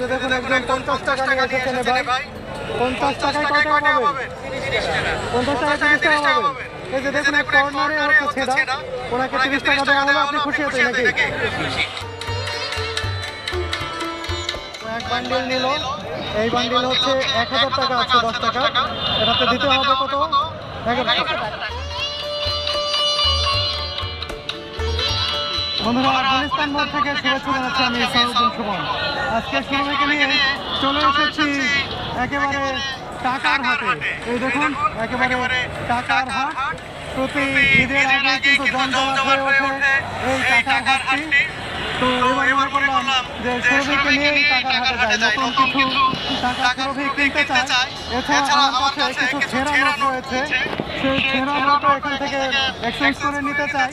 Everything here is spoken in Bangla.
যে দেখুন একজন 50 টাকা নিয়ে এসেছেন ভাই। 50 টাকায় কত টাকা পাবেন? 50 টাকা 30 টাকা পাবেন। এই যে দেখুন এক কর্নারে হচ্ছে ছেঁড়া, ওনাকে 30 টাকা দেওয়া হলো, আপনি খুশি হতেন নাকি? এক বান্ডিল নিল, এই বান্ডিল হচ্ছে 1000 টাকা আছে, 10 টাকা, এটাতে দিতে হবে কত? 1100 টাকা। বন্ধুরা, আফগানিস্তান মোড় থেকে শুভেচ্ছা জানাচ্ছি আমি সাউদ্দিন সুমন। আজকে শুরুকে নিয়ে চলে এসেছি একেবারে টাকার হাটে। এই দেখুন একেবারে টাকার হাট। প্রতি ঈদের আগে কিন্তু জমজমাট হয়ে ওঠে এই টাকার হাটটি। তো এবার মনে করলাম যে সুরভিকে নিয়ে এই টাকার হাটে যাই, নতুন কিছু টাকা সুরভি কিনতে চাই। এছাড়া আমার কাছে কিছু ছেঁড়া নোট রয়েছে, সেই ছেঁড়া নোটও এখান থেকে এক্সচেঞ্জ করে নিতে চাই।